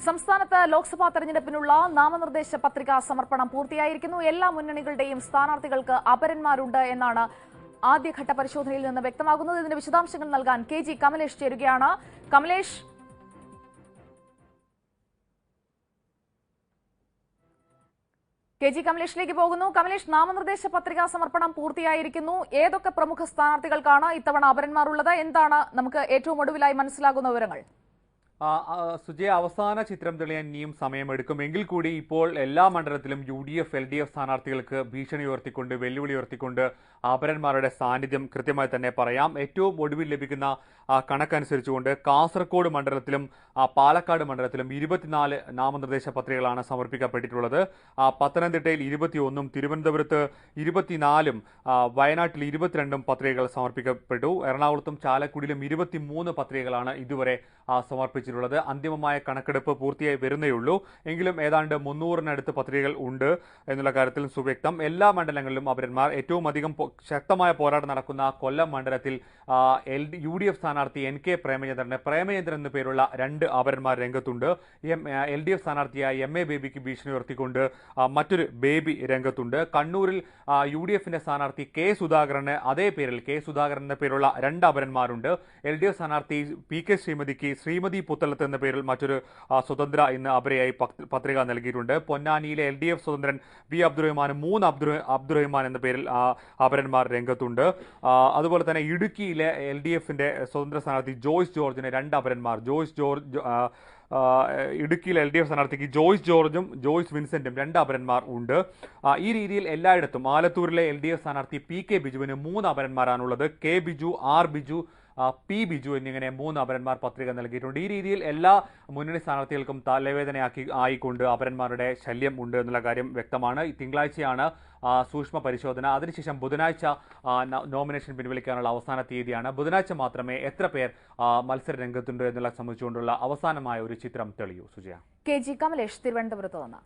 സംസ്ഥാനത്ത് ലോക്സഭാ തെരഞ്ഞെടുപ്പിനുള്ള നാമനിർദ്ദേശ പത്രികാ സമർപ്പണം പൂർത്തിയായിരിക്കുന്നു. എല്ലാ മുന്നണികളുടെയും സ്ഥാനാർത്ഥികൾക്ക് അപരന്മാരുണ്ട് എന്നാണ് ആദ്യഘട്ട പരിശോധനയിൽ നിന്ന് വ്യക്തമാകുന്നത്. ഇതിന്റെ വിശദാംശങ്ങൾ നൽകാൻ കെ.ജി. കമലേഷ് ചേരുകയാണ്. കെ.ജി. കമലേഷിലേക്ക് പോകുന്നു. കമലേഷ്, നാമനിർദ്ദേശ പത്രികാ സമർപ്പണം പൂർത്തിയായിരിക്കുന്നു. ഏതൊക്കെ പ്രമുഖ സ്ഥാനാർത്ഥികൾക്കാണ് ഇത്തവണ അപരന്മാരുള്ളത്? എന്താണ് നമുക്ക് ഏറ്റവും ഒടുവിലായി മനസ്സിലാകുന്ന വിവരങ്ങൾ? സുജയ, അവസാന ചിത്രം തെളിയാൻ ഇനിയും സമയമെടുക്കും. എങ്കിൽ കൂടി ഇപ്പോൾ എല്ലാ മണ്ഡലത്തിലും UDF, LDF സ്ഥാനാർത്ഥികൾക്ക് ഭീഷണി ഉയർത്തിക്കൊണ്ട്, വെല്ലുവിളി ഉയർത്തിക്കൊണ്ട് അപരന്മാരുടെ സാന്നിധ്യം കൃത്യമായി തന്നെ പറയാം. ഏറ്റവും ഒടുവിൽ ലഭിക്കുന്ന കണക്കനുസരിച്ചുകൊണ്ട് കാസർഗോഡ് മണ്ഡലത്തിലും പാലക്കാട് മണ്ഡലത്തിലും 24 നാമനിർദ്ദേശ പത്രികകളാണ് സമർപ്പിക്കപ്പെട്ടിട്ടുള്ളത്. പത്തനംതിട്ടയിൽ 21, തിരുവനന്തപുരത്ത് 24, വയനാട്ടിൽ 22 പത്രികകൾ സമർപ്പിക്കപ്പെട്ടു. എറണാകുളത്തും ചാലക്കുടിയിലും 23 പത്രികകളാണ് ഇതുവരെ സമർപ്പിച്ചിട്ടുള്ളത്. അന്തിമമായ കണക്കെടുപ്പ് പൂർത്തിയായി വരുന്നേയുള്ളൂ. എങ്കിലും ഏതാണ്ട് 300-നടുത്ത് പത്രികകൾ ഉണ്ട് എന്നുള്ള കാര്യത്തിൽ സുവ്യക്തം. എല്ലാ മണ്ഡലങ്ങളിലും അപരന്മാർ. ഏറ്റവും അധികം ശക്തമായ പോരാട്ടം നടക്കുന്ന കൊല്ലം മണ്ഡലത്തിൽ UDF സ്ഥാനാർത്ഥി NK പ്രേമചന്ദ്രൻ എന്ന പേരുള്ള 2 അപരന്മാർ രംഗത്തുണ്ട്. LDF സ്ഥാനാർത്ഥിയായ MA ബേബിക്ക് ഭീഷണി ഉയർത്തിക്കൊണ്ട് മറ്റൊരു ബേബി രംഗത്തുണ്ട്. കണ്ണൂരിൽ UDFന്റെ സ്ഥാനാർത്ഥി സുധാകരന് അതേ പേരിൽ സുധാകരൻ എന്ന പേരുള്ള 2 അപരന്മാരുണ്ട്. LDF സ്ഥാനാർത്ഥി PK ശ്രീമതിക്ക് ശ്രീമതി പുത്തലത്ത് എന്ന പേരിൽ മറ്റൊരു സ്വതന്ത്ര ഇന്ന് അപരയായി പത്രിക നൽകിയിട്ടുണ്ട്. പൊന്നാനിയിലെ LDF സ്വതന്ത്രൻ V അബ്ദുറഹ്മാനും 3 അബ്ദുറഹ്മാൻ എന്ന പേരിൽ അപരന്മാർ രംഗത്തുണ്ട്. അതുപോലെ തന്നെ ഇടുക്കിയിലെ LDFന്റെ സ്വതന്ത്ര സ്ഥാനാർത്ഥി ജോയ്സ് ജോർജിന് 2 അപരന്മാർ. ഇടുക്കിയിലെ LDF സ്ഥാനാർത്ഥിക്ക് ജോയ്സ് ജോർജും ജോയ്സ് വിൻസെന്റും 2 അപരന്മാർ ഉണ്ട്. ഈ രീതിയിൽ എല്ലായിടത്തും ആലത്തൂരിലെ LDF സ്ഥാനാർത്ഥി PK ബിജുവിന് 3 അപരന്മാരാണുള്ളത്. K Biju, R Biju, P Biju എന്നിങ്ങനെ 3 അപരന്മാർ പത്രിക നൽകിയിട്ടുണ്ട്. ഈ രീതിയിൽ എല്ലാ മുന്നണി സ്ഥാനാർത്ഥികൾക്കും ആയിക്കൊണ്ട് അപരന്മാരുടെ ശല്യം ഉണ്ട് എന്നുള്ള കാര്യം വ്യക്തമാണ്. തിങ്കളാഴ്ചയാണ് സൂക്ഷ്മ പരിശോധന. അതിനുശേഷം ബുധനാഴ്ച നോമിനേഷൻ പിൻവലിക്കാനുള്ള അവസാന തീയതിയാണ്. ബുധനാഴ്ച മാത്രമേ എത്ര പേർ മത്സര രംഗത്തുണ്ട് എന്നുള്ള സംബന്ധിച്ചുകൊണ്ടുള്ള അവസാനമായ ഒരു ചിത്രം തെളിയൂ. സുജയ. കെ.ജി. കമലേഷ്, തിരുവനന്തപുരത്ത് നിന്ന്.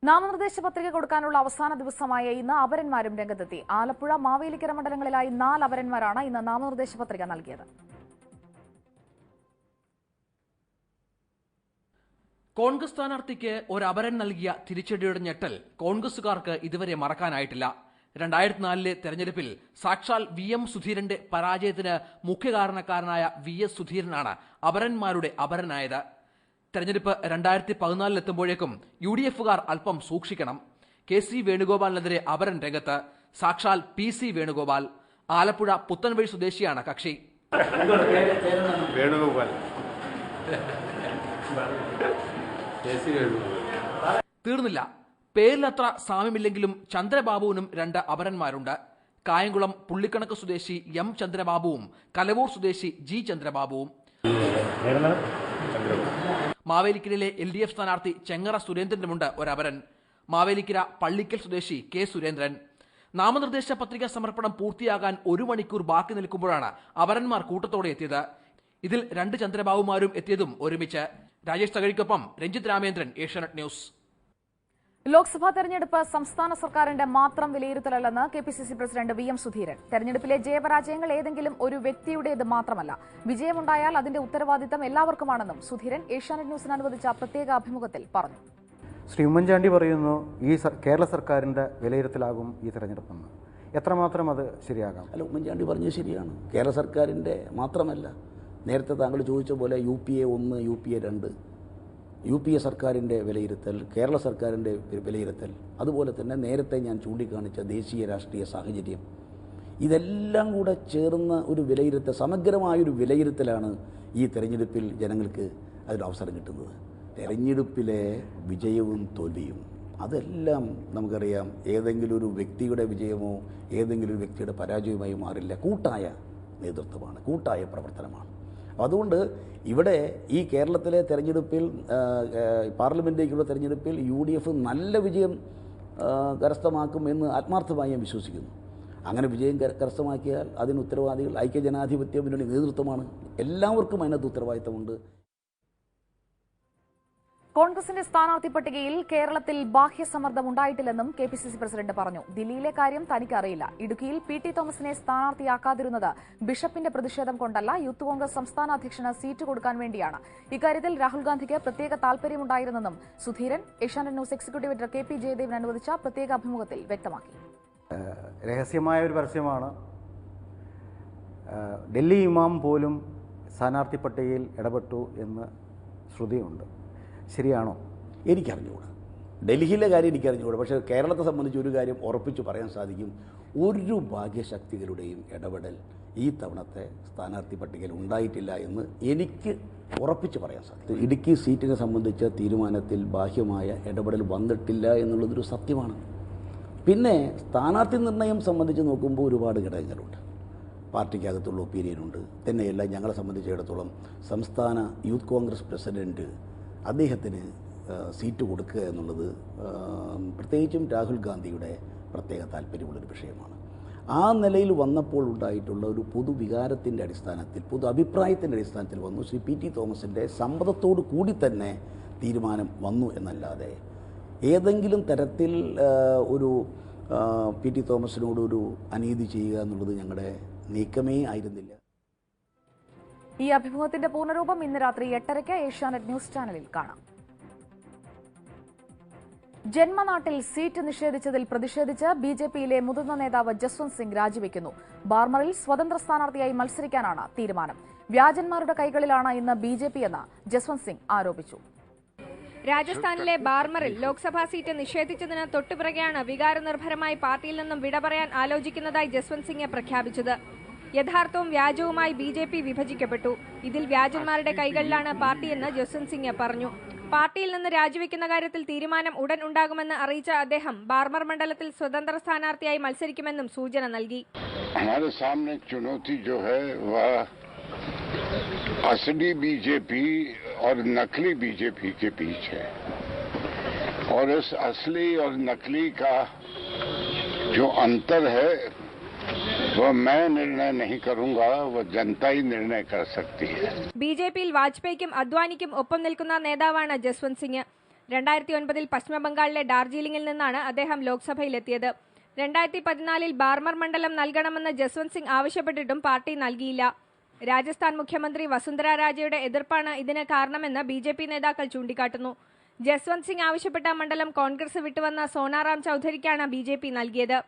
നാമനിർദ്ദേശ പത്രിക കൊടുക്കാനുള്ള അവസാന ദിവസമായ ഇന്ന് അപരന്മാരും രംഗത്തെത്തി. ആലപ്പുഴ, മാവേലിക്കര മണ്ഡലങ്ങളിലായി 4 അപരന്മാരാണ് ഇന്ന് നാമനിർദ്ദേശ പത്രിക നൽകിയത്. കോൺഗ്രസ് സ്ഥാനാർത്ഥിക്ക് ഒരു അപരൻ നൽകിയ തിരിച്ചടിയുടെ ഞെട്ടൽ കോൺഗ്രസുകാർക്ക് ഇതുവരെ മറക്കാനായിട്ടില്ല. 2004 തെരഞ്ഞെടുപ്പിൽ സാക്ഷാൽ VM സുധീരന്റെ പരാജയത്തിന് മുഖ്യ കാരണക്കാരനായ VS സുധീരനാണ് അപരന്മാരുടെ അപരനായത്. തെരഞ്ഞെടുപ്പ് 2014 എത്തുമ്പോഴേക്കും UDFകാർ അല്പം സൂക്ഷിക്കണം. KC വേണുഗോപാലിനെതിരെ അപരൻ രംഗത്ത്. സാക്ഷാൽ PC വേണുഗോപാൽ. ആലപ്പുഴ പുത്തൻവഴി സ്വദേശിയാണ് കക്ഷി. തീർന്നില്ല. പേരിലത്ര സാമ്യമില്ലെങ്കിലും ചന്ദ്രബാബുവിനും 2 അപരന്മാരുണ്ട്. കായംകുളം പുള്ളിക്കണക്ക് സ്വദേശി M ചന്ദ്രബാബുവും കലവൂർ സ്വദേശി G ചന്ദ്രബാബുവും. മാവേലിക്കരയിലെ LDF സ്ഥാനാർത്ഥി ചെങ്ങറ സുരേന്ദ്രനുമുണ്ട് ഒരപരൻ. മാവേലിക്കര പള്ളിക്കൽ സ്വദേശി K സുരേന്ദ്രൻ. നാമനിർദ്ദേശ പത്രിക സമർപ്പണം പൂർത്തിയാകാൻ 1 മണിക്കൂർ ബാക്കി നിൽക്കുമ്പോഴാണ് അപരന്മാർ കൂട്ടത്തോടെ എത്തിയത്. ഇതിൽ 2 ചന്ദ്രബാബുമാരും എത്തിയതും ഒരുമിച്ച്. രാജേഷ് തകഴിക്കൊപ്പം രഞ്ജിത്ത് രാമേന്ദ്രൻ, ഏഷ്യാനെറ്റ് ന്യൂസ്. ലോക്സഭാ തെരഞ്ഞെടുപ്പ് സംസ്ഥാന സർക്കാരിന്റെ മാത്രം വിലയിരുത്തലല്ലെന്ന് KPCC പ്രസിഡന്റ് VM സുധീരൻ. തെരഞ്ഞെടുപ്പിലെ ജയപരാജയങ്ങൾ ഏതെങ്കിലും ഒരു വ്യക്തിയുടേത് മാത്രമല്ല. വിജയമുണ്ടായാൽ അതിന്റെ ഉത്തരവാദിത്തം എല്ലാവർക്കുമാണെന്നും സുധീരൻ ഏഷ്യാനെറ്റ് ന്യൂസിന് അനുവദിച്ച പ്രത്യേക അഭിമുഖത്തിൽ പറഞ്ഞു. ശ്രീ ഉമ്മൻചാണ്ടി പറയുന്നു ഈ കേരള സർക്കാരിന്റെ വിലയിരുത്തലാകും ഈ തെരഞ്ഞെടുപ്പെന്ന്. എത്രമാത്രം അത് ശരിയാകാം? അല്ല, ഉമ്മൻചാണ്ടി പറഞ്ഞത് ശരിയാണ്. കേരള സർക്കാരിൻ്റെ മാത്രമല്ല, നേരത്തെ താങ്കൾ ചോദിച്ച പോലെ UPA 1, UPA 2, UPA സർക്കാരിൻ്റെ വിലയിരുത്തൽ, കേരള സർക്കാരിൻ്റെ വിലയിരുത്തൽ, അതുപോലെ തന്നെ നേരത്തെ ഞാൻ ചൂണ്ടിക്കാണിച്ച ദേശീയ രാഷ്ട്രീയ സാഹചര്യം, ഇതെല്ലാം കൂടെ ചേർന്ന ഒരു വിലയിരുത്തൽ, സമഗ്രമായൊരു വിലയിരുത്തലാണ് ഈ തെരഞ്ഞെടുപ്പിൽ ജനങ്ങൾക്ക് അതിന് അവസരം കിട്ടുന്നത്. തെരഞ്ഞെടുപ്പിലെ വിജയവും തോൽവിയും അതെല്ലാം നമുക്കറിയാം, ഏതെങ്കിലും ഒരു വ്യക്തിയുടെ വിജയമോ ഏതെങ്കിലും ഒരു വ്യക്തിയുടെ പരാജയവുമായി മാറില്ല. കൂട്ടായ നേതൃത്വമാണ്, കൂട്ടായ പ്രവർത്തനമാണ്. അതുകൊണ്ട് ഇവിടെ ഈ കേരളത്തിലെ തെരഞ്ഞെടുപ്പിൽ, പാർലമെൻറ്റിലേക്കുള്ള തെരഞ്ഞെടുപ്പിൽ UDF നല്ല വിജയം കരസ്ഥമാക്കുമെന്ന് ആത്മാർത്ഥമായി ഞാൻ വിശ്വസിക്കുന്നു. അങ്ങനെ വിജയം കരസ്ഥമാക്കിയാൽ അതിന് ഉത്തരവാദികൾ ഐക്യജനാധിപത്യ മുന്നണി നേതൃത്വമാണ്. എല്ലാവർക്കും അതിനകത്ത് ഉത്തരവാദിത്തമുണ്ട്. കോൺഗ്രസിന്റെ സ്ഥാനാർത്ഥി പട്ടികയിൽ കേരളത്തിൽ ബാഹ്യസമ്മർദ്ദം ഉണ്ടായിട്ടില്ലെന്നും കെപിസിസി പ്രസിഡന്റ് പറഞ്ഞു. ദില്ലിയിലെ കാര്യം തനിക്കറിയില്ല. ഇടുക്കിയിൽ പി.ടി. തോമസിനെ സ്ഥാനാർത്ഥിയാക്കാതിരുന്നത് ബിഷപ്പിന്റെ പ്രതിഷേധം കൊണ്ടല്ല, യൂത്ത് കോൺഗ്രസ് സംസ്ഥാന അധ്യക്ഷന് സീറ്റ് കൊടുക്കാൻ വേണ്ടിയാണ്. ഇക്കാര്യത്തിൽ രാഹുൽ ഗാന്ധിക്ക് പ്രത്യേക താൽപര്യമുണ്ടായിരുന്നെന്നും Sudheeran Asianet news executive editor K P. Jayadevan അനുവദിച്ച പ്രത്യേക അഭിമുഖത്തിൽ വ്യക്തമാക്കി. രഹസ്യമായ ഒരു പരസ്യമാണ്. ഡൽഹി ഇമാം പോലും സ്ഥാനാർത്ഥി പട്ടികയിൽ ഇടപെട്ടു എന്ന് ശ്രുതിയുണ്ട്. ശരിയാണോ? എനിക്കറിഞ്ഞുകൂടാ. ഡൽഹിയിലെ കാര്യം എനിക്കറിഞ്ഞുകൂടാ. പക്ഷേ കേരളത്തെ സംബന്ധിച്ച് ഒരു കാര്യം ഉറപ്പിച്ച് പറയാൻ സാധിക്കും. ഒരു ഭാഗ്യശക്തികളുടെയും ഇടപെടൽ ഈ തവണത്തെ സ്ഥാനാർത്ഥി പട്ടികയിൽ ഉണ്ടായിട്ടില്ല എന്ന് എനിക്ക് ഉറപ്പിച്ച് പറയാൻ സാധിക്കും. ഇടുക്കി സീറ്റിനെ സംബന്ധിച്ച തീരുമാനത്തിൽ ബാഹ്യമായ ഇടപെടൽ വന്നിട്ടില്ല എന്നുള്ളതൊരു സത്യമാണ്. പിന്നെ സ്ഥാനാർത്ഥി നിർണയം സംബന്ധിച്ച് നോക്കുമ്പോൾ ഒരുപാട് ഘടകങ്ങളുണ്ട്. പാർട്ടിക്കകത്തുള്ള ഒപ്പീനിയനുണ്ട്. തന്നെയല്ല, ഞങ്ങളെ സംബന്ധിച്ചിടത്തോളം സംസ്ഥാന യൂത്ത് കോൺഗ്രസ് പ്രസിഡൻറ്റ് അദ്ദേഹത്തിന് സീറ്റ് കൊടുക്കുക എന്നുള്ളത് പ്രത്യേകിച്ചും രാഹുൽ ഗാന്ധിയുടെ പ്രത്യേക താല്പര്യമുള്ളൊരു വിഷയമാണ്. ആ നിലയിൽ വന്നപ്പോൾ ഉണ്ടായിട്ടുള്ള ഒരു പൊതുവികാരത്തിൻ്റെ അടിസ്ഥാനത്തിൽ, പൊതു അഭിപ്രായത്തിൻ്റെ അടിസ്ഥാനത്തിൽ വന്നു. ശ്രീ പി.ടി. തോമസിൻ്റെ സമ്മതത്തോടു കൂടി തന്നെ തീരുമാനം വന്നു എന്നല്ലാതെ ഏതെങ്കിലും തരത്തിൽ ഒരു പി.ടി. തോമസിനോടൊരു അനീതി ചെയ്യുക എന്നുള്ളത് ഞങ്ങളുടെ നീക്കമേ ആയിരുന്നില്ല. ഈ അഭിമുഖത്തിന്റെ പൂർണ്ണരൂപം ഇന്ന് രാത്രി 8:30 ഏഷ്യാനെറ്റ് ന്യൂസ് ചാനലിൽ കാണാം. ജന്മനാട്ടിൽ സീറ്റ് നിഷേധിച്ചതിൽ പ്രതിഷേധിച്ച് ബിജെപിയിലെ മുതിർന്ന നേതാവ് ജസ്വന്ത് സിംഗ് രാജിവെക്കുന്നു. ബാർമറിൽ സ്വതന്ത്ര സ്ഥാനാർത്ഥിയായി മത്സരിക്കാനാണ് തീരുമാനം. വ്യാജന്മാരുടെ കൈകളിലാണ് ഇന്ന് ബിജെപി എന്ന് ജസ്വന്ത് സിംഗ് ആരോപിച്ചു. രാജസ്ഥാനിലെ ബാർമറിൽ ലോക്സഭാ സീറ്റ് നിഷേധിച്ചതിന് തൊട്ടുപിറകെയാണ് വികാരനിർഭരമായി പാർട്ടിയിൽ നിന്നും വിട പറയാൻ ആലോചിക്കുന്നതായി ജസ്വന്ത് സിംഗ് പ്രഖ്യാപിച്ചത്. യഥാർത്ഥവും വ്യാജവുമായി ബിജെപി വിഭജിക്കപ്പെട്ടു. ഇതിൽ വ്യാജന്മാരുടെ കൈകളിലാണ് പാർട്ടിയെന്ന് ജസ്വന്ത് സിംഗ് പറഞ്ഞു. പാർട്ടിയിൽ നിന്ന് രാജിവെക്കുന്ന കാര്യത്തിൽ തീരുമാനം ഉടൻ ഉണ്ടാകുമെന്ന് അറിയിച്ച അദ്ദേഹം ബാർമർ മണ്ഡലത്തിൽ സ്വതന്ത്ര സ്ഥാനാർത്ഥിയായി മത്സരിക്കുമെന്നും സൂചന നൽകി. असली बीजेपी और नकली बीजेपी के बीच है और इस असली और नकली का जो अंतर है वो मैं निर्णय नहीं करूंगा, वो जनता ही निर्णय कर सकती है. ബിജെപിയിൽ വാജ്പേയിക്കും അദ്വാനിക്കും ഒപ്പം നിൽക്കുന്ന നേതാവാണ് ജസ്വന്ത് സിംഗ്. 2009 പശ്ചിമബംഗാളിലെ ഡാർജിലിംഗിൽ നിന്നാണ് അദ്ദേഹം ലോക്സഭയിലെത്തിയത്. 2014 ബാർമർ മണ്ഡലം നൽകണമെന്ന് ജസ്വന്ത് സിംഗ് ആവശ്യപ്പെട്ടിട്ടും പാർട്ടി നൽകിയില്ല. രാജസ്ഥാൻ മുഖ്യമന്ത്രി വസുന്ധര രാജയുടെ എതിർപ്പാണ് ഇതിന് കാരണമെന്ന് ബിജെപി നേതാക്കൾ ചൂണ്ടിക്കാട്ടുന്നു. ജസ്വന്ത് സിംഗ് ആവശ്യപ്പെട്ട മണ്ഡലം കോൺഗ്രസ് വിട്ടുവന്ന സോനാറാം ചൌധരിക്കാണ് ബിജെപി നൽകിയത്.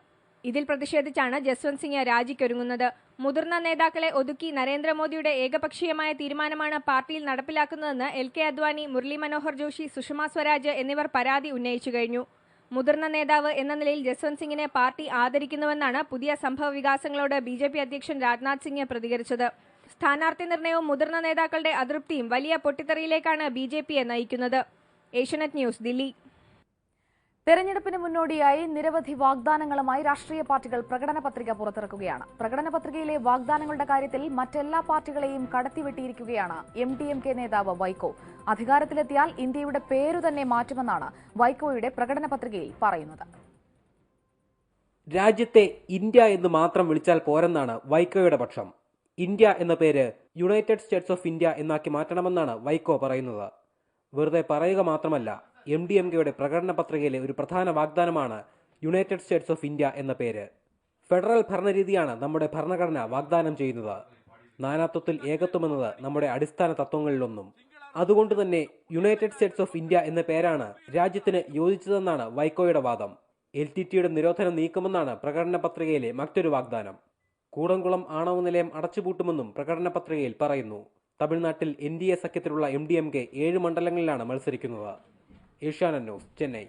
ഇതിൽ പ്രതിഷേധിച്ചാണ് ജസ്വന്ത് സിംഗ് രാജിക്കൊരുങ്ങുന്നത്. മുതിർന്ന നേതാക്കളെ ഒതുക്കി നരേന്ദ്രമോദിയുടെ ഏകപക്ഷീയമായ തീരുമാനമാണ് പാർട്ടിയിൽ നടപ്പിലാക്കുന്നതെന്ന് എൽ.കെ. അദ്വാനി, മുരളി മനോഹർ ജോഷി, സുഷമ സ്വരാജ് എന്നിവർ പരാതി ഉന്നയിച്ചു കഴിഞ്ഞു. മുതിർന്ന നേതാവ് എന്ന നിലയിൽ ജസ്വന്ത് സിംഗിനെ പാർട്ടി ആദരിക്കുന്നുവെന്നാണ് പുതിയ സംഭവ വികാസങ്ങളോട് ബിജെപി അധ്യക്ഷൻ രാജ്നാഥ് സിംഗ് പ്രതികരിച്ചത്. സ്ഥാനാർത്ഥി നിർണയവും മുതിർന്ന നേതാക്കളുടെ അതൃപ്തിയും വലിയ പൊട്ടിത്തെറിയിലേക്കാണ് ബിജെപിയെ നയിക്കുന്നത്. ഏഷ്യാനെറ്റ് ന്യൂസ്, ദില്ലി. തെരഞ്ഞെടുപ്പിന് മുന്നോടിയായി നിരവധി വാഗ്ദാനങ്ങളുമായി രാഷ്ട്രീയ പാർട്ടികൾ പ്രകടന പത്രിക പുറത്തിറക്കുകയാണ്. പ്രകടന പത്രികയിലെ വാഗ്ദാനങ്ങളുടെ കാര്യത്തിൽ മറ്റെല്ലാ പാർട്ടികളെയും കടത്തിവെട്ടിയിരിക്കുകയാണ് MDMK നേതാവ് വൈക്കോ. അധികാരത്തിലെത്തിയാൽ ഇന്ത്യയുടെ പേരു തന്നെ മാറ്റുമെന്നാണ് വൈക്കോയുടെ പ്രകടന പത്രികയിൽ പറയുന്നത്. രാജ്യത്തെ ഇന്ത്യ എന്ന് മാത്രം വിളിച്ചാൽ പോരെന്നാണ് വൈക്കോയുടെ പക്ഷം. ഇന്ത്യ എന്ന പേര് യുണൈറ്റഡ് സ്റ്റേറ്റ്സ് ഓഫ് ഇന്ത്യ എന്നാക്കി മാറ്റണമെന്നാണ് വൈക്കോ പറയുന്നത്. വെറുതെ പറയുക മാത്രമല്ല, MDMKയുടെ പ്രകടന പത്രികയിലെ ഒരു പ്രധാന വാഗ്ദാനമാണ് യുണൈറ്റഡ് സ്റ്റേറ്റ്സ് ഓഫ് ഇന്ത്യ എന്ന പേര്. ഫെഡറൽ ഭരണരീതിയാണ് നമ്മുടെ ഭരണഘടന വാഗ്ദാനം ചെയ്യുന്നത്. നാനാത്വത്തിൽ ഏകത്വമെന്നത് നമ്മുടെ അടിസ്ഥാന തത്വങ്ങളിലൊന്നും. അതുകൊണ്ട് തന്നെ യുണൈറ്റഡ് സ്റ്റേറ്റ്സ് ഓഫ് ഇന്ത്യ എന്ന പേരാണ് രാജ്യത്തിന് യോജിച്ചതെന്നാണ് വൈക്കോയുടെ വാദം. LTTയുടെ നിരോധനം നീക്കുമെന്നാണ് പ്രകടന പത്രികയിലെ മറ്റൊരു വാഗ്ദാനം. കൂടംകുളം ആണവ നിലയം അടച്ചുപൂട്ടുമെന്നും പ്രകടന പത്രികയിൽ പറയുന്നു. തമിഴ്നാട്ടിൽ NDA സഖ്യത്തിലുള്ള MDMK 7 മണ്ഡലങ്ങളിലാണ് മത്സരിക്കുന്നത്. ഏഷ്യാനെറ്റ് ന്യൂസ്, ചെന്നൈ.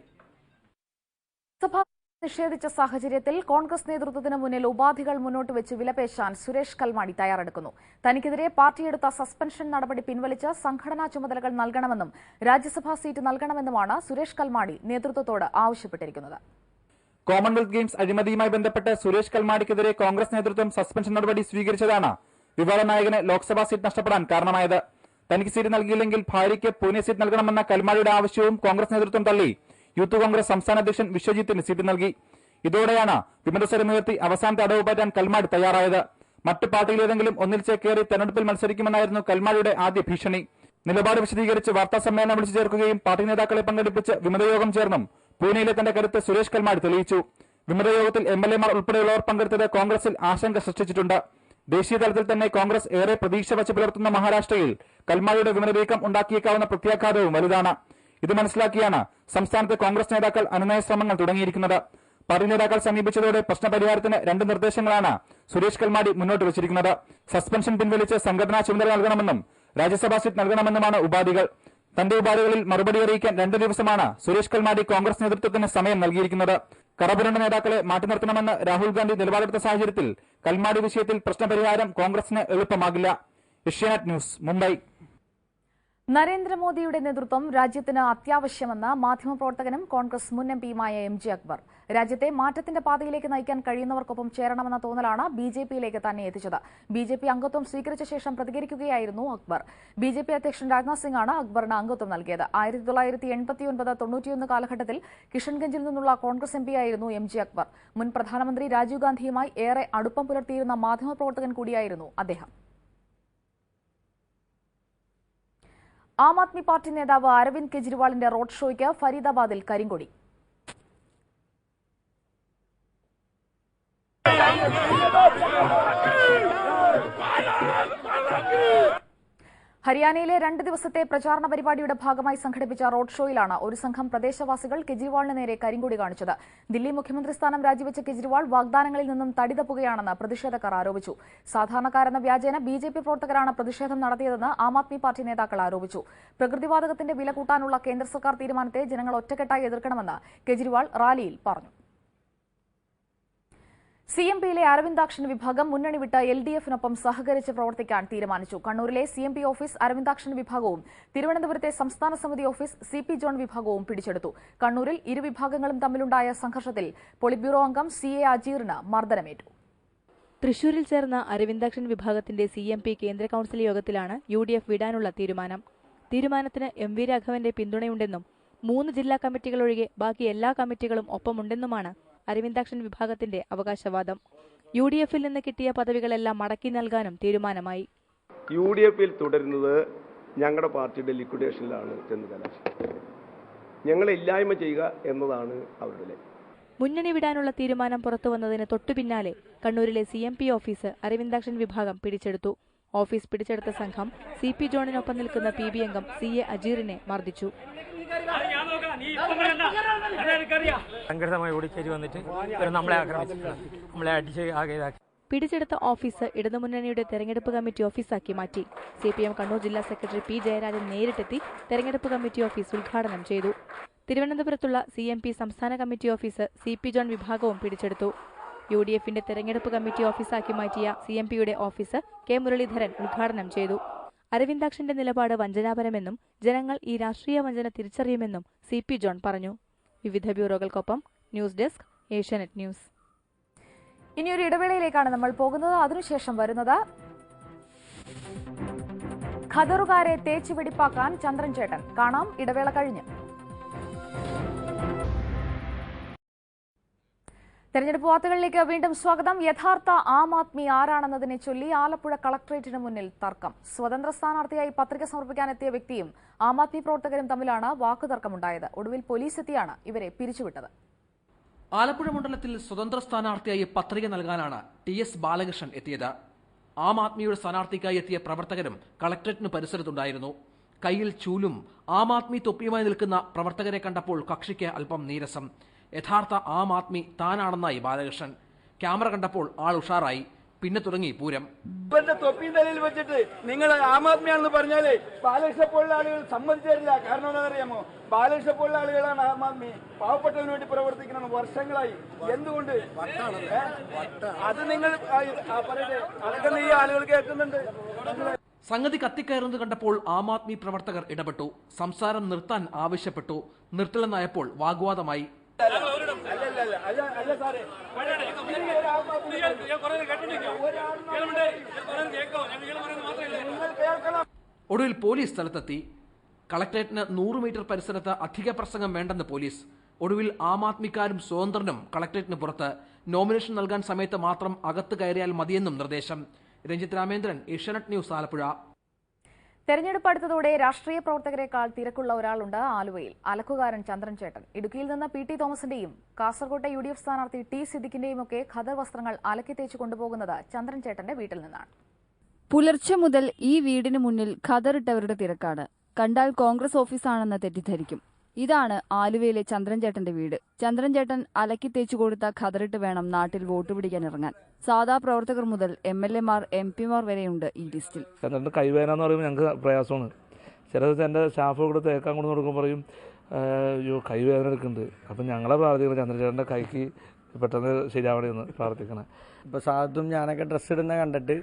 സഭ നിഷേധിച്ച സാഹചര്യത്തിൽ കോൺഗ്രസ് നേതൃത്വത്തിന് മുന്നിൽ ഉപാധികൾ മുന്നോട്ട് വെച്ച് വിലപേശാൻ സുരേഷ് കൽമാടി തയ്യാറെടുക്കുന്നു. തനിക്കെതിരെ പാർട്ടിയെടുത്ത സസ്പെൻഷൻ നടപടി പിൻവലിച്ച് സംഘടനാ ചുമതലകൾ നൽകണമെന്നും രാജ്യസഭാ സീറ്റ് നൽകണമെന്നുമാണ് സുരേഷ് കൽമാടി നേതൃത്വത്തോട് ആവശ്യപ്പെട്ടിരിക്കുന്നത്. കോമൺവെൽത്ത് ഗെയിംസ് അഴിമതിയുമായി ബന്ധപ്പെട്ട് സുരേഷ് കൽമാടിക്കെതിരെ കോൺഗ്രസ് നേതൃത്വം സസ്പെൻഷൻ നടപടി സ്വീകരിച്ചതാണ് വിവാദ നായകന് ലോക്സഭാ സീറ്റ് നഷ്ടപ്പെടാൻ കാരണമായത്. തനിക്ക് സീറ്റ് നൽകിയില്ലെങ്കിൽ ഭാര്യയ്ക്ക് പൂനെ സീറ്റ് നൽകണമെന്ന കൽമാടിയുടെ ആവശ്യവും കോൺഗ്രസ് നേതൃത്വം തള്ളി യൂത്ത് കോൺഗ്രസ് സംസ്ഥാന അധ്യക്ഷൻ വിശ്വജിത്തിന് സീറ്റ് നൽകി. ഇതോടെയാണ് വിമതസ്വരമുയർത്തി അവസാനത്തെ അടവ് പറ്റാൻ കൽമാടി തയ്യാറായത്. മറ്റു പാർട്ടിയിലേതെങ്കിലും ഒന്നിൽ ചേക്കേറി തെരഞ്ഞെടുപ്പിൽ മത്സരിക്കുമെന്നായിരുന്നു കൽമാടിയുടെ ആദ്യ ഭീഷണി. നിലപാട് വിശദീകരിച്ച് വാർത്താ സമ്മേളനം വിളിച്ചു ചേർക്കുകയും പാർട്ടി നേതാക്കളെ പങ്കെടുപ്പിച്ച് വിമതയോഗം ചേർന്നും പൂനെയിലെ തന്റെ കരുത്ത് സുരേഷ് കൽമാടി തെളിയിച്ചു. വിമതയോഗത്തിൽ എംഎൽഎമാർ ഉൾപ്പെടെയുള്ളവർ പങ്കെടുത്തത് കോൺഗ്രസിൽ ആശങ്ക സൃഷ്ടിച്ചിട്ടുണ്ട്. ദേശീയ തലത്തിൽ തന്നെ കോൺഗ്രസ് ഏറെ പ്രതീക്ഷ വച്ച് പുലർത്തുന്ന മഹാരാഷ്ട്രയിൽ കൽമാടിയുടെ വിമതനീക്കം ഉണ്ടാക്കിയേക്കാവുന്ന പ്രത്യാഘാതവും വലുതാണ്. ഇത് മനസ്സിലാക്കിയാണ് സംസ്ഥാനത്ത് കോൺഗ്രസ് നേതാക്കൾ അനുനയ ശ്രമങ്ങൾ തുടങ്ങിയിരിക്കുന്നത്. പാർട്ടി നേതാക്കൾ സമീപിച്ചതോടെ പ്രശ്നപരിഹാരത്തിന് 2 നിർദ്ദേശങ്ങളാണ് സുരേഷ് കൽമാടി മുന്നോട്ട് വച്ചിരിക്കുന്നത്. സസ്പെൻഷൻ പിൻവലിച്ച് സംഘടനാ ചുമതല നൽകണമെന്നും രാജ്യസഭാ സീറ്റ് നൽകണമെന്നുമാണ് ഉപാധികൾ. തന്റെ ഉപാധികളിൽ മറുപടി അറിയിക്കാൻ 2 ദിവസമാണ് സുരേഷ് കൽമാടി കോൺഗ്രസ് നേതൃത്വത്തിന് സമയം നൽകിയിരിക്കുന്നത്. കറപുരണ്ട നേതാക്കളെ മാറ്റി നിർത്തണമെന്ന് രാഹുൽ ഗാന്ധി നിലപാടെടുത്ത സാഹചര്യത്തിൽ കൽമാടി വിഷയത്തിൽ പ്രശ്നപരിഹാരം കോൺഗ്രസിന് എളുപ്പമാകില്ല. ഏഷ്യാനെറ്റ് ന്യൂസ്, മുംബൈ. നരേന്ദ്രമോദിയുടെ നേതൃത്വം രാജ്യത്തിന് അത്യാവശ്യമെന്ന് മാധ്യമപ്രവർത്തകനും കോൺഗ്രസ് മുൻ എംപിയുമായ MJ അക്ബർ. രാജ്യത്തെ മാറ്റത്തിന്റെ പാതയിലേക്ക് നയിക്കാൻ കഴിയുന്നവർക്കൊപ്പം ചേരണമെന്ന തോന്നലാണ് BJPയിലേക്ക് തന്നെ എത്തിച്ചത്. BJP അംഗത്വം സ്വീകരിച്ച ശേഷം പ്രതികരിക്കുകയായിരുന്നു അക്ബർ. BJP അധ്യക്ഷൻ രാജ്നാഥ് സിംഗാണ് അക്ബറിന് അംഗത്വം നൽകിയത്. 1989-91 കാലഘട്ടത്തിൽ കിഷൻഗഞ്ചിൽ നിന്നുള്ള കോൺഗ്രസ് എംപിയായിരുന്നു MJ അക്ബർ. മുൻ പ്രധാനമന്ത്രി രാജീവ് ഗാന്ധിയുമായി ഏറെ അടുപ്പം പുലർത്തിയിരുന്ന മാധ്യമപ്രവർത്തകൻ കൂടിയായിരുന്നു അദ്ദേഹം. ആം ആദ്മി പാർട്ടി നേതാവ് അരവിന്ദ് കെജ്രിവാളിന്റെ റോഡ് ഷോയ്ക്ക് ഫരീദാബാദിൽ കരിങ്കൊടി. ഹരിയാനയിലെ 2 ദിവസത്തെ പ്രചാരണ പരിപാടിയുടെ ഭാഗമായി സംഘടിപ്പിച്ച റോഡ് ഷോയിലാണ് ഒരു സംഘം പ്രദേശവാസികൾ കെജ്രിവാളിന് നേരെ കരിങ്കൊടി കാണിച്ചത്. ദില്ലി മുഖ്യമന്ത്രി സ്ഥാനം രാജിവെച്ച കെജ്രിവാൾ വാഗ്ദാനങ്ങളിൽ നിന്നും തടിതപ്പുകയാണെന്ന് പ്രതിഷേധക്കാർ ആരോപിച്ചു. സാധാരണക്കാരെന്ന വ്യാജേന BJP പ്രവർത്തകരാണ് പ്രതിഷേധം നടത്തിയതെന്ന് ആം ആദ്മി പാർട്ടി നേതാക്കൾ ആരോപിച്ചു. പ്രകൃതിവാതകത്തിന്റെ വില കൂട്ടാനുള്ള കേന്ദ്ര സർക്കാർ തീരുമാനത്തെ ജനങ്ങൾ ഒറ്റക്കെട്ടായി എതിർക്കണമെന്ന് കെജ്രിവാൾ റാലിയിൽ പറഞ്ഞു. CMPയിലെ അരവിന്ദാക്ഷൻ വിഭാഗം മുന്നണി വിട്ട് LDFനൊപ്പം സഹകരിച്ച് പ്രവർത്തിക്കാൻ തീരുമാനിച്ചു. കണ്ണൂരിലെ CMP ഓഫീസ് അരവിന്ദാക്ഷൻ വിഭാഗവും തിരുവനന്തപുരത്തെ സംസ്ഥാന സമിതി ഓഫീസ് CP ജോൺ വിഭാഗവും പിടിച്ചെടുത്തു. കണ്ണൂരിൽ ഇരു വിഭാഗങ്ങളും തമ്മിലുണ്ടായ സംഘർഷത്തിൽ പൊളിറ്റ് ബ്യൂറോ അംഗം CA അജീറിന് മർദ്ദനമേറ്റു. തൃശൂരിൽ ചേർന്ന അരവിന്ദാക്ഷൻ വിഭാഗത്തിന്റെ CMP കേന്ദ്ര കൌൺസിൽ യോഗത്തിലാണ് UDF വിടാനുള്ള തീരുമാനം. തീരുമാനത്തിന് MV രാഘവന്റെ പിന്തുണയുണ്ടെന്നും 3 ജില്ലാ കമ്മിറ്റികളൊഴികെ ബാക്കി എല്ലാ കമ്മിറ്റികളും ഒപ്പമുണ്ടെന്നുമാണ് അരവിന്ദാക്ഷൻ വിഭാഗത്തിന്റെ അവകാശവാദം. UDFൽ നിന്ന് കിട്ടിയ പദവികളെല്ലാം മടക്കി നൽകാനും തീരുമാനമായി. UDFൽ തുടരുന്നത് ഞങ്ങളുടെ പാർട്ടിയുടെ ലിക്വിഡേഷനിലാണ് എന്ന് കലാശിക്കുന്നത്. ഞങ്ങളെ ഇല്ലായ്മ ചെയ്യുക എന്നതാണ് അവരുടെ ലക്ഷ്യം. മുന്നണി വിടാനുള്ള തീരുമാനം പുറത്തുവന്നതിന് തൊട്ടുപിന്നാലെ കണ്ണൂരിലെ CMP ഓഫീസ് അരവിന്ദാക്ഷൻ വിഭാഗം പിടിച്ചെടുത്തു. ഓഫീസ് പിടിച്ചെടുത്ത സംഘം CP ജോണിനൊപ്പം നിൽക്കുന്ന PB അംഗം CA അജീറിനെ മർദ്ദിച്ചു. സംഘടിതമായി ഓടിക്കേറി വന്നിട്ട് നമ്മളെ ആക്രമിച്ചു. പിടിച്ചെടുത്ത ഓഫീസ് ഇടതുമുന്നണിയുടെ തെരഞ്ഞെടുപ്പ് കമ്മിറ്റി ഓഫീസാക്കി മാറ്റി. CPM കണ്ണൂർ ജില്ലാ സെക്രട്ടറി P ജയരാജൻ നേരിട്ടെത്തി തെരഞ്ഞെടുപ്പ് കമ്മിറ്റി ഓഫീസ് ഉദ്ഘാടനം ചെയ്തു. തിരുവനന്തപുരത്തുള്ള CMP സംസ്ഥാന കമ്മിറ്റി ഓഫീസ് CP ജോൺ വിഭാഗവും പിടിച്ചെടുത്തു. UDFന്റെ തെരഞ്ഞെടുപ്പ് കമ്മിറ്റി ഓഫീസാക്കി മാറ്റിയ CMPയുടെ ഓഫീസ് K മുരളീധരൻ ഉദ്ഘാടനം ചെയ്തു. അരവിന്ദാക്ഷന്റെ നിലപാട് വഞ്ചനാപരമെന്നും ജനങ്ങൾ ഈ രാഷ്ട്രീയ വഞ്ചന തിരിച്ചറിയുമെന്നും CP ജോൺ പറഞ്ഞു. വിവിധ ബ്യൂറോകൾക്കൊപ്പം ന്യൂസ് ഡെസ്ക്, ഏഷ്യാനെറ്റ് ന്യൂസ്. ഇനിയൊരു ഇടവേളയിലേക്കാണ് നമ്മൾ പോകുന്നത്. അതിനുശേഷം വരുന്നത് ഖദറുകാരെ തേച്ചു വെടിപ്പാക്കാൻ ചന്ദ്രൻ ചേട്ടൻ. കാണാം ഇടവേള കഴിഞ്ഞ്. തെരഞ്ഞെടുപ്പ് വാർത്തകളിലേക്ക് വീണ്ടും സ്വാഗതം. യഥാർത്ഥ ആം ആദ്മി ആരാണെന്നതിനെ ചൊല്ലി ആലപ്പുഴ കളക്ടറേറ്റിന് മുന്നിൽ തർക്കം. സ്വതന്ത്ര സ്ഥാനാർത്ഥിയായി പത്രിക സമർപ്പിക്കാനെത്തിയ വ്യക്തിയും ആം ആദ്മി പ്രവർത്തകരും തമ്മിലാണ് വാക്കുതർക്കമുണ്ടായത്. ഒടുവിൽ പോലീസ് എത്തിയാണ് ഇവരെ പിരിച്ചുവിട്ടത്. ആലപ്പുഴ മണ്ഡലത്തിൽ സ്വതന്ത്ര സ്ഥാനാർത്ഥിയായി പത്രിക നൽകാനാണ് TS ബാലകൃഷ്ണൻ എത്തിയത്. ആം ആദ്മിയുടെ സ്ഥാനാർത്ഥിക്കായി എത്തിയ പ്രവർത്തകരും കളക്ടറേറ്റിന് പരിസരത്തുണ്ടായിരുന്നു. കയ്യിൽ ചൂലും ആം ആദ്മി തൊപ്പിയുമായി നിൽക്കുന്ന പ്രവർത്തകരെ കണ്ടപ്പോൾ കക്ഷിക്ക് അല്പം നീരസം. യഥാർത്ഥ ആം ആദ്മി താനാണെന്നായി ബാലകൃഷ്ണൻ. ക്യാമറ കണ്ടപ്പോൾ ആൾ ഉഷാറായി. പിന്നെ തുടങ്ങി പൂരം. തൊപ്പി നിലയിൽ വെച്ചിട്ട് നിങ്ങൾ ആം ആദ്മിയാണെന്ന് പറഞ്ഞാലേ ബാലകൃഷ്ണ പോലുള്ള ആളുകൾ സമ്മതിച്ചു തരില്ല. കാരണം എന്താണെന്നറിയാമോ? ബാലകൃഷ്ണ പോലുള്ള ആളുകളാണ് ആം ആദ്മി. പാവപ്പെട്ടവന് വേണ്ടി പ്രവർത്തിക്കണം വർഷങ്ങളായി. എന്തുകൊണ്ട് അത് നിങ്ങൾ പറയട്ടെ, അതൊക്കെ ഈ ആളുകൾ കേൾക്കുന്നുണ്ട്. സംഗതി കത്തിക്കയറുന്നത് കണ്ടപ്പോൾ ആം ആദ്മി പ്രവർത്തകർ ഇടപെട്ടു. സംസാരം നിർത്താൻ ആവശ്യപ്പെട്ടു. നിർത്തില്ലെന്നായപ്പോൾ വാഗ്വാദമായി. ഒടുവിൽ പോലീസ് സ്ഥലത്തെത്തി. കളക്ടറേറ്റിന് 100 മീറ്റർ പരിസരത്ത് അധിക പ്രസംഗം വേണ്ടെന്ന് പോലീസ്. ഒടുവിൽ ആം ആദ്മിക്കാരും സ്വതന്ത്രനും കളക്ടറേറ്റിന് പുറത്ത്. നോമിനേഷൻ നൽകാൻ സമയത്ത് മാത്രം അകത്ത് കയറിയാൽ മതിയെന്നും നിർദ്ദേശം. രഞ്ജിത്ത് രാമേന്ദ്രൻ, ഏഷ്യാനെറ്റ് ന്യൂസ്, ആലപ്പുഴ. തെരഞ്ഞെടുപ്പ് അടുത്തതോടെ രാഷ്ട്രീയ പ്രവർത്തകരെക്കാൾ തിരക്കുള്ള ഒരാളുണ്ട് ആലുവയിൽ. അലക്കുകാരൻ ചന്ദ്രൻ ചേട്ടൻ. ഇടുക്കിയിൽ നിന്ന് പി ടി തോമസിന്റെയും കാസർകോട്ടെ UDF സ്ഥാനാർത്ഥി ടി സിദ്ദിഖിന്റെയും ഒക്കെ ഖദർ വസ്ത്രങ്ങൾ അലക്കി തേച്ച് കൊണ്ടുപോകുന്നത് ചന്ദ്രൻ ചേട്ടന്റെ വീട്ടിൽ നിന്നാണ്. പുലർച്ചെ മുതൽ ഈ വീടിന് മുന്നിൽ ഖദറിട്ടവരുടെ തിരക്കാണ്. കണ്ടാൽ കോൺഗ്രസ് ഓഫീസാണെന്ന് തെറ്റിദ്ധരിക്കും. ഇതാണ് ആലുവയിലെ ചന്ദ്രൻ ചേട്ടന്റെ വീട്. ചന്ദ്രൻ ചേട്ടൻ അലക്കി തേച്ചു കൊടുത്ത ഖദറിട്ട് വേണം നാട്ടിൽ വോട്ട് പിടിക്കാൻ ഇറങ്ങാൻ. സാധാ പ്രവർത്തകർ മുതൽ MLA-മാർ MP-മാർ വരെയുണ്ട് ഈ ലിസ്റ്റിൽ. ചന്ദ്രൻ്റെ കൈവേദന എന്ന് പറയുമ്പോൾ ഞങ്ങൾക്ക് പ്രയാസമാണ്. ചില ദിവസം എൻ്റെ സ്റ്റാഫ് കൂടെ തേക്കാൻ കൊണ്ടു കൊടുക്കുമ്പോൾ പറയും അയ്യോ കൈവേദന എടുക്കുന്നുണ്ട്. അപ്പം ഞങ്ങളെ പ്രാർത്ഥിക്കണം ചന്ദ്രൻ ചേട്ടൻ്റെ കൈക്ക് പെട്ടെന്ന് ശരിയാവണമെന്ന് പ്രാർത്ഥിക്കണം. ഇപ്പോൾ സാധും ഞാനൊക്കെ ഡ്രസ്സ് ഇടുന്ന കണ്ടിട്ട്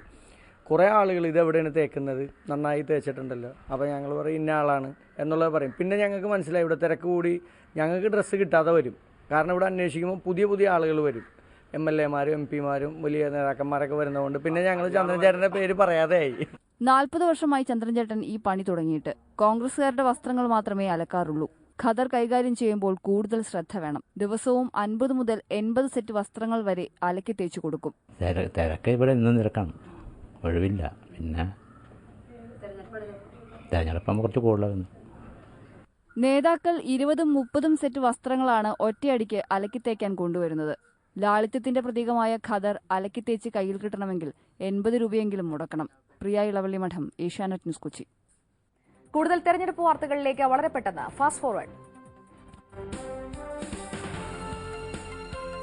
കുറേ ആളുകൾ ഇതെവിടെയാണ് തേക്കുന്നത്, നന്നായി തേച്ചിട്ടുണ്ടല്ലോ, അപ്പോൾ ഞങ്ങൾ പറയും ഇന്ന ആളാണ് എന്നുള്ളത് പറയും. പിന്നെ ഞങ്ങൾക്ക് മനസ്സിലായി ഇവിടെ തിരക്ക് കൂടി ഞങ്ങൾക്ക് ഡ്രസ്സ് കിട്ടാതെ വരും. കാരണം ഇവിടെ അന്വേഷിക്കുമ്പോൾ പുതിയ പുതിയ ആളുകൾ വരും. MLA-മാരും MP-മാരും വലിയ നേതാക്കന്മാരൊക്കെ വരുന്നതുകൊണ്ട് പിന്നെ ഞങ്ങൾ ചന്ദ്രൻ ചേട്ടൻ്റെ പേര് പറയാതെ ആയി. 40 വർഷമായി ചന്ദ്രൻ ചേട്ടൻ ഈ പണി തുടങ്ങിയിട്ട്. കോൺഗ്രസുകാരുടെ വസ്ത്രങ്ങൾ മാത്രമേ അലക്കാറുള്ളൂ. ഖദർ കൈകാര്യം ചെയ്യുമ്പോൾ കൂടുതൽ ശ്രദ്ധ വേണം. ദിവസവും 50 മുതൽ 80 സെറ്റ് വസ്ത്രങ്ങൾ വരെ അലക്കി തേച്ചു കൊടുക്കും. തിരക്ക് ഇവിടെ ഇന്നും തിരക്കാണ്, ഒഴിവില്ല. പിന്നെ തെരഞ്ഞെടുപ്പാകുമ്പോൾ കുറച്ച് കൂടുതലാകുന്നു. നേതാക്കൾ 20-30 സെറ്റ് വസ്ത്രങ്ങളാണ് ഒറ്റയടിക്ക് അലക്കിത്തേക്കാൻ കൊണ്ടുവരുന്നത്. ലാളിത്യത്തിന്റെ പ്രതീകമായ ഖദർ അലക്കിത്തേച്ച് കയ്യിൽ കിട്ടണമെങ്കിൽ 80 രൂപയെങ്കിലും മുടക്കണം. പ്രിയ ഇളവള്ളി മഠം, ഏഷ്യാനെറ്റ് ന്യൂസ്, കൊച്ചി. കൂടുതൽ തെരഞ്ഞെടുപ്പ് വാർത്തകളിലേക്ക് വളരെ പെട്ടെന്ന് ഫാസ്റ്റ് ഫോർവേഡ്.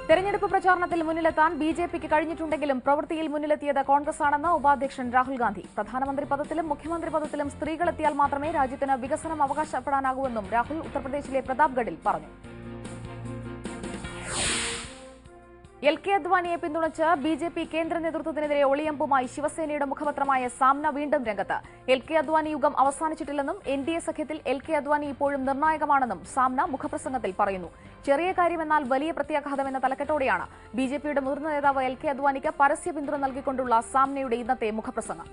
തെരഞ്ഞെടുപ്പ് പ്രചാരണത്തിൽ മുന്നിലെത്താൻ BJPക്ക് കഴിഞ്ഞിട്ടുണ്ടെങ്കിലും പ്രവൃത്തിയിൽ മുന്നിലെത്തിയത് കോൺഗ്രസ് ആണെന്ന് ഉപാധ്യക്ഷൻ രാഹുൽ ഗാന്ധി. പ്രധാനമന്ത്രി പദത്തിലും മുഖ്യമന്ത്രി പദത്തിലും സ്ത്രീകളെത്തിയാൽ മാത്രമേ രാജ്യത്തിന് വികസനം അവകാശപ്പെടാനാകൂവെന്നും രാഹുൽ ഉത്തർപ്രദേശിലെ പ്രതാപ്ഗഡിൽ പറഞ്ഞു. LK അദ്വാനിയെ പിന്തുണച്ച് BJP കേന്ദ്ര നേതൃത്വത്തിനെതിരെ ഒളിയമ്പുമായി ശിവസേനയുടെ മുഖപത്രമായ സാമ്ന വീണ്ടും രംഗത്ത്. LK അദ്വാനി യുഗം അവസാനിച്ചിട്ടില്ലെന്നും NDA സഖ്യത്തിൽ LK അദ്വാനി ഇപ്പോഴും നിർണായകമാണെന്നും സാമ്ന മുഖപ്രസംഗത്തിൽ പറയുന്നു. ചെറിയ കാര്യമെന്നാൽ വലിയ പ്രത്യാഘാതമെന്ന തലക്കെട്ടോടെയാണ് BJPയുടെ മുതിർന്ന നേതാവ് LK അദ്വാനിക്ക് പരസ്യ പിന്തുണ നൽകിക്കൊണ്ടുള്ള സാമ്നയുടെ ഇന്നത്തെ മുഖപ്രസംഗം.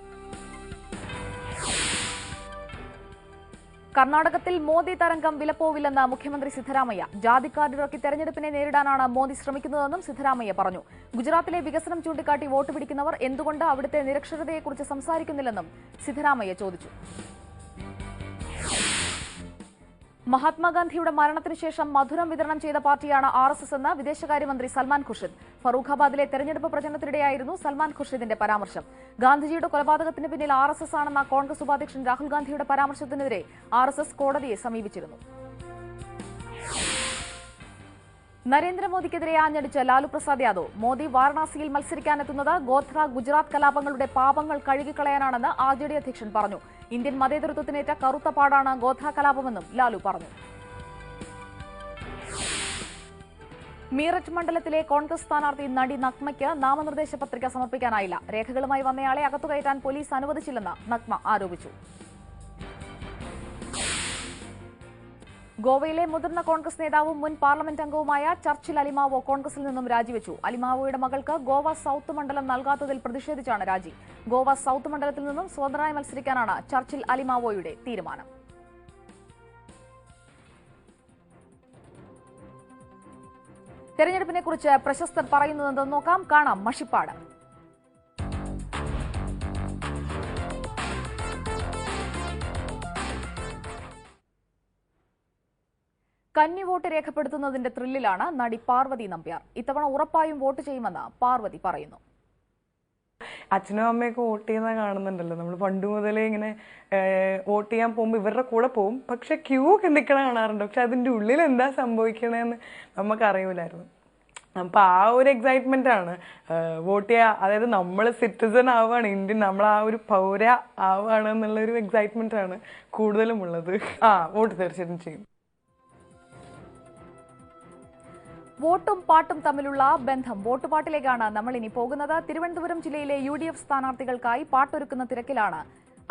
കർണാടകത്തിൽ മോദി തരംഗം വിലപ്പോവില്ലെന്ന് മുഖ്യമന്ത്രി സിദ്ധരാമയ്യ. ജാതി കാർഡിറക്കി തെരഞ്ഞെടുപ്പിനെ നേരിടാനാണ് മോദി ശ്രമിക്കുന്നതെന്നും സിദ്ധരാമയ്യ പറഞ്ഞു. ഗുജറാത്തിലെ വികസനം ചൂണ്ടിക്കാട്ടി വോട്ട് പിടിക്കുന്നവർ എന്തുകൊണ്ട് അവിടുത്തെ നിരക്ഷരതയെക്കുറിച്ച് സംസാരിക്കുന്നില്ലെന്നും സിദ്ധരാമയ്യ ചോദിച്ചു. മഹാത്മാഗാന്ധിയുടെ മരണത്തിനു ശേഷം മധുരം വിതരണം ചെയ്ത പാർട്ടിയാണ് RSS എന്ന് വിദേശകാര്യമന്ത്രി സൽമാൻ ഖുർഷിദ്. ഫറൂഖാബാദിലെ തെരഞ്ഞെടുപ്പ് പ്രചരണത്തിനിടെയായിരുന്നു സൽമാൻ ഖുർഷിദിന്റെ പരാമർശം. ഗാന്ധിജിയുടെ കൊലപാതകത്തിന് പിന്നിൽ RSS ആണെന്ന കോൺഗ്രസ് ഉപാധ്യക്ഷൻ രാഹുൽ ഗാന്ധിയുടെ പരാമർശത്തിനെതിരെ RSS കോടതിയെ സമീപിച്ചിരുന്നു. നരേന്ദ്രമോദിക്കെതിരെ ആഞ്ഞടിച്ച ലാലു പ്രസാദ് യാദവ്. മോദി വാരണാസിയിൽ മത്സരിക്കാനെത്തുന്നത് ഗോധ്ര ഗുജറാത്ത് കലാപങ്ങളുടെ പാപങ്ങൾ കഴുകിക്കളയാനാണെന്ന് RJD അധ്യക്ഷൻ പറഞ്ഞു. ഇന്ത്യൻ മതേതരത്വത്തിനേറ്റ കറുത്ത പാടാണ് ഗോധ്ര കലാപമെന്നും ലാലു പറഞ്ഞു. മീററ്റ് മണ്ഡലത്തിലെ കോൺഗ്രസ് സ്ഥാനാർത്ഥി നടി നഗ്മയ്ക്ക് നാമനിർദ്ദേശ പത്രിക സമർപ്പിക്കാനായില്ല. രേഖകളുമായി വന്നയാളെ അകത്തുകയറ്റാൻ പോലീസ് അനുവദിച്ചില്ലെന്ന് നഗ്മ ആരോപിച്ചു. ഗോവയിലെ മുതിർന്ന കോൺഗ്രസ് നേതാവും മുൻ പാർലമെന്റ് അംഗവുമായ ചർച്ചിൽ അലിമാവോ കോൺഗ്രസിൽ നിന്നും രാജിവെച്ചു. അലിമാവോയുടെ മകൾക്ക് ഗോവ സൌത്ത് മണ്ഡലം നൽകാത്തതിൽ പ്രതിഷേധിച്ചാണ് രാജി. ഗോവ സൌത്ത് മണ്ഡലത്തിൽ നിന്നും സ്വതന്ത്രമായി മത്സരിക്കാനാണ് ചർച്ചിൽ അലിമാവോയുടെ തീരുമാനം. തെരഞ്ഞെടുപ്പിനെക്കുറിച്ച് പ്രശസ്തർ പറയുന്നതെന്ന് നോക്കാം. കാണാം മഷിപ്പാട്. കന്നി വോട്ട് രേഖപ്പെടുത്തുന്നതിന്റെ ത്രില്ലിലാണ് നടി പാർവതി നമ്പ്യാർ. ഇത്തവണ ഉറപ്പായും വോട്ട് ചെയ്യുമെന്ന് പാർവതി പറയുന്നു. അച്ഛനും അമ്മയൊക്കെ വോട്ട് ചെയ്യുന്ന കാണുന്നുണ്ടല്ലോ, നമ്മൾ പണ്ട് മുതലേ ഇങ്ങനെ വോട്ട് ചെയ്യാൻ പോകുമ്പോൾ ഇവരുടെ കൂടെ പോകും. പക്ഷെ ക്യൂ ഒക്കെ നിൽക്കണ കാണാറുണ്ട്. പക്ഷെ അതിൻ്റെ ഉള്ളിൽ എന്താ സംഭവിക്കണേന്ന് നമുക്കറിയില്ലായിരുന്നു. അപ്പോൾ ആ ഒരു എക്സൈറ്റ്മെൻ്റ് ആണ് വോട്ട് ചെയ്യുക. അതായത് നമ്മൾ സിറ്റിസൺ ആവുകയാണ്, ഇന്ത്യൻ നമ്മൾ ആ ഒരു പൗര ആവുകയാണ് എന്നുള്ളൊരു എക്സൈറ്റ്മെൻ്റ് ആണ് കൂടുതലും ഉള്ളത്. വോട്ട് തീർച്ചയായിട്ടും ചെയ്യും. വോട്ടും പാട്ടും തമ്മിലുള്ള ബന്ധം, വോട്ടുപാട്ടിലേക്കാണ് നമ്മൾ ഇനി പോകുന്നത്. തിരുവനന്തപുരം ജില്ലയിലെ UDF സ്ഥാനാർത്ഥികൾക്കായി പാട്ടൊരുക്കുന്ന തിരക്കിലാണ്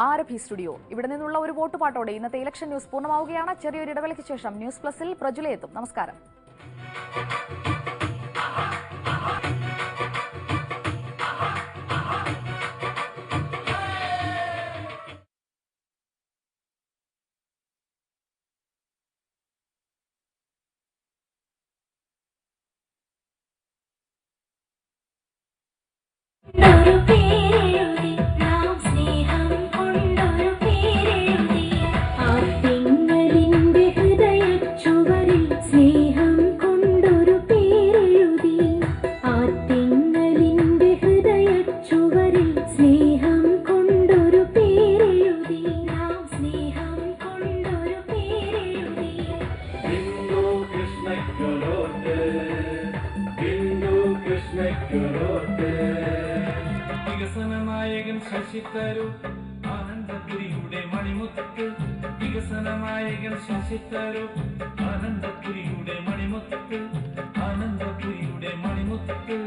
ആരഭി സ്റ്റുഡിയോ. ഇവിടെ നിന്നുള്ള ഒരു വോട്ടുപാട്ടോടെ ഇന്നത്തെ ഇലക്ഷൻ ന്യൂസ് പൂർണ്ണമാവുകയാണ്. ചെറിയൊരു ഇടവേളയ്ക്ക് ശേഷം ന്യൂസ് പ്ലസിൽ പ്രജുലയെത്തും. നമസ്കാരം. കൊണ്ടൊരു പേരെഴുതി നാം സ്നേഹം കൊണ്ടൊരു പേര് വികസന നായകൻ ശശി തരൂർ ആനന്ദപുരിയുടെ മണിമുത്ത്. വികസന നായകൻ ശശി തരൂർ ആനന്ദപുരിയുടെ മണിമുത്ത്. ആനന്ദപുരിയുടെ മണിമുത്ത്.